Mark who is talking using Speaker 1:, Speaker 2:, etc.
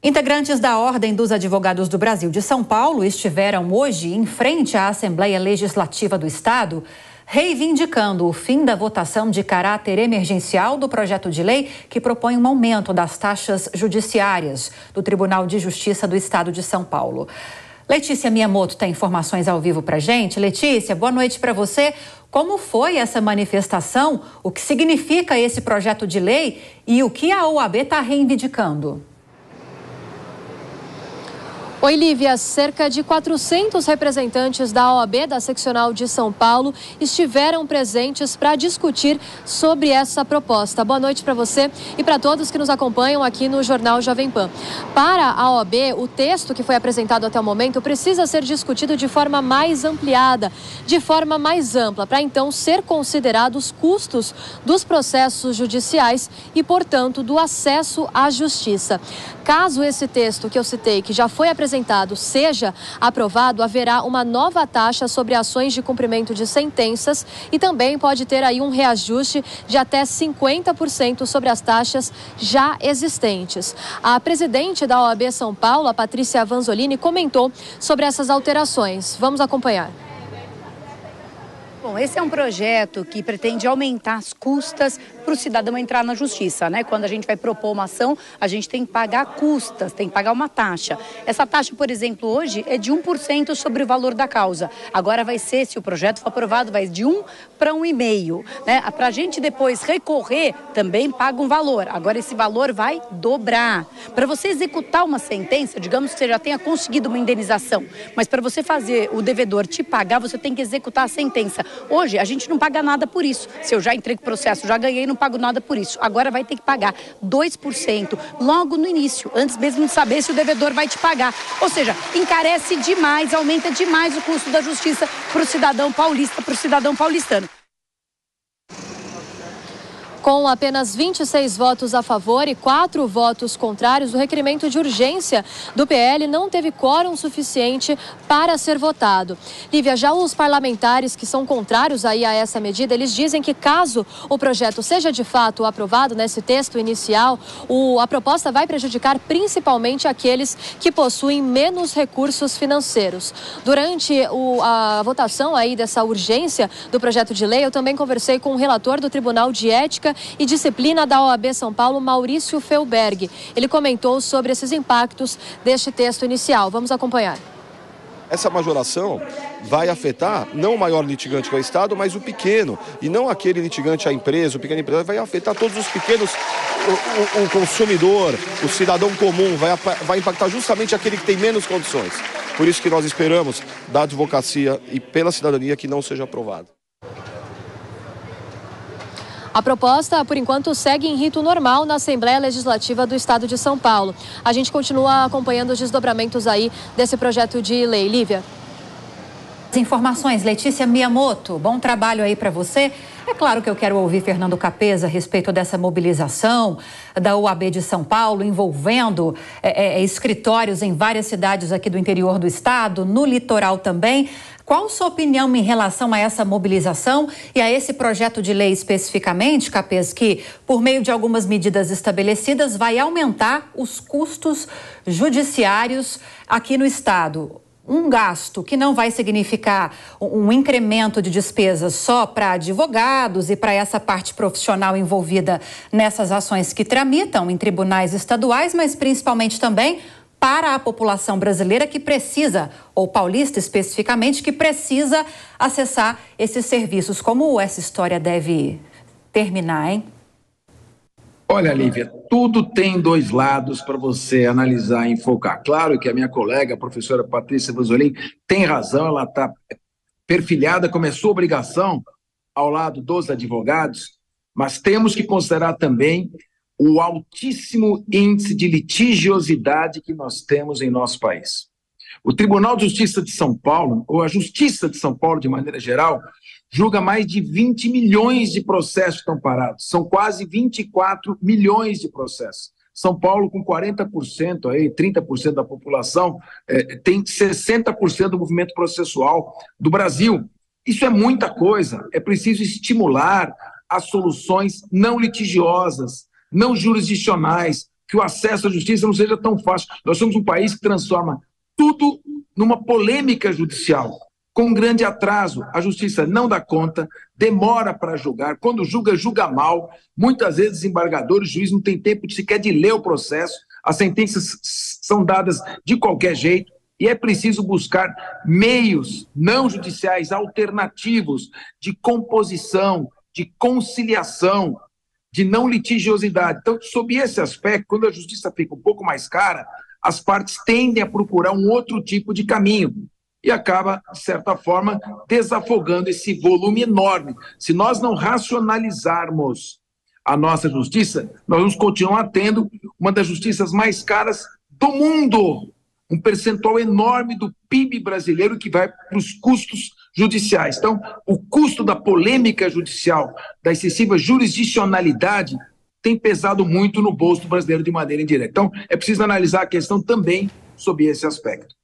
Speaker 1: Integrantes da Ordem dos Advogados do Brasil de São Paulo estiveram hoje em frente à Assembleia Legislativa do Estado, reivindicando o fim da votação de caráter emergencial do projeto de lei que propõe um aumento das taxas judiciárias do Tribunal de Justiça do Estado de São Paulo. Letícia Miyamoto tem informações ao vivo para a gente. Letícia, boa noite para você. Como foi essa manifestação? O que significa esse projeto de lei e o que a OAB está reivindicando?
Speaker 2: Oi, Lívia. Cerca de 400 representantes da OAB da Seccional de São Paulo estiveram presentes para discutir sobre essa proposta. Boa noite para você e para todos que nos acompanham aqui no Jornal Jovem Pan. Para a OAB, o texto que foi apresentado até o momento precisa ser discutido de forma mais ampliada, de forma mais ampla, para então ser considerados os custos dos processos judiciais e, portanto, do acesso à justiça. Caso esse texto que eu citei, que já foi apresentado, seja aprovado, haverá uma nova taxa sobre ações de cumprimento de sentenças e também pode ter aí um reajuste de até 50% sobre as taxas já existentes. A presidente da OAB São Paulo, a Patrícia Vanzolini, comentou sobre essas alterações. Vamos acompanhar.
Speaker 3: Bom, esse é um projeto que pretende aumentar as custas para o cidadão entrar na justiça, né? Quando a gente vai propor uma ação, a gente tem que pagar custas, tem que pagar uma taxa. Essa taxa, por exemplo, hoje é de 1% sobre o valor da causa. Agora vai ser, se o projeto for aprovado, vai de 1 para 1,5, né? Para a gente depois recorrer, também paga um valor. Agora esse valor vai dobrar. Para você executar uma sentença, digamos que você já tenha conseguido uma indenização, mas para você fazer o devedor te pagar, você tem que executar a sentença. Hoje, a gente não paga nada por isso. Se eu já entrei com o processo, já ganhei, não pago nada por isso. Agora vai ter que pagar 2% logo no início, antes mesmo de saber se o devedor vai te pagar. Ou seja, encarece demais, aumenta demais o custo da justiça para o cidadão paulista, para o cidadão paulistano.
Speaker 2: Com apenas 26 votos a favor e 4 votos contrários, o requerimento de urgência do PL não teve quórum suficiente para ser votado. Lívia, já os parlamentares que são contrários aí a essa medida, eles dizem que caso o projeto seja de fato aprovado nesse texto inicial, a proposta vai prejudicar principalmente aqueles que possuem menos recursos financeiros. Durante a votação aí dessa urgência do projeto de lei, eu também conversei com o relator do Tribunal de Ética e Disciplina da OAB São Paulo, Maurício Felberg. Ele comentou sobre esses impactos deste texto inicial. Vamos acompanhar.
Speaker 4: Essa majoração vai afetar não o maior litigante que é o Estado, mas o pequeno. E não aquele litigante, a empresa, o pequeno empresário, vai afetar todos os pequenos, o consumidor, o cidadão comum, vai impactar justamente aquele que tem menos condições. Por isso que nós esperamos da advocacia e pela cidadania que não seja aprovado.
Speaker 2: A proposta, por enquanto, segue em rito normal na Assembleia Legislativa do Estado de São Paulo. A gente continua acompanhando os desdobramentos aí desse projeto de lei. Lívia.
Speaker 1: As informações, Letícia Miyamoto, bom trabalho aí para você. É claro que eu quero ouvir Fernando Capeza a respeito dessa mobilização da OAB de São Paulo, envolvendo escritórios em várias cidades aqui do interior do estado, no litoral também. Qual sua opinião em relação a essa mobilização e a esse projeto de lei especificamente, Capez, que, por meio de algumas medidas estabelecidas, vai aumentar os custos judiciários aqui no estado? Um gasto que não vai significar um incremento de despesas só para advogados e para essa parte profissional envolvida nessas ações que tramitam em tribunais estaduais, mas principalmente também para a população brasileira que precisa, ou paulista especificamente, que precisa acessar esses serviços. Como essa história deve terminar, hein?
Speaker 5: Olha, Lívia, tudo tem dois lados para você analisar e enfocar. Claro que a minha colega, a professora Patrícia Vanzolini, tem razão, ela está perfilhada, começou a obrigação ao lado dos advogados, mas temos que considerar também o altíssimo índice de litigiosidade que nós temos em nosso país. O Tribunal de Justiça de São Paulo, ou a Justiça de São Paulo de maneira geral, julga mais de 20 milhões de processos que estão parados. São quase 24 milhões de processos. São Paulo, com 40%, aí, 30% da população, tem 60% do movimento processual do Brasil. Isso é muita coisa. É preciso estimular as soluções não litigiosas, não jurisdicionais, que o acesso à justiça não seja tão fácil. Nós somos um país que transforma tudo numa polêmica judicial, com grande atraso. A justiça não dá conta, demora para julgar, quando julga, julga mal. Muitas vezes, desembargadores, juiz não tem tempo sequer de ler o processo, as sentenças são dadas de qualquer jeito, e é preciso buscar meios não judiciais alternativos de composição, de conciliação, de não litigiosidade. Então, sob esse aspecto, quando a justiça fica um pouco mais cara, as partes tendem a procurar um outro tipo de caminho e acaba, de certa forma, desafogando esse volume enorme. Se nós não racionalizarmos a nossa justiça, nós vamos continuar tendo uma das justiças mais caras do mundo, um percentual enorme do PIB brasileiro que vai para os custos judiciais. Então, o custo da polêmica judicial, da excessiva jurisdicionalidade, tem pesado muito no bolso do brasileiro de maneira indireta. Então, é preciso analisar a questão também sob esse aspecto.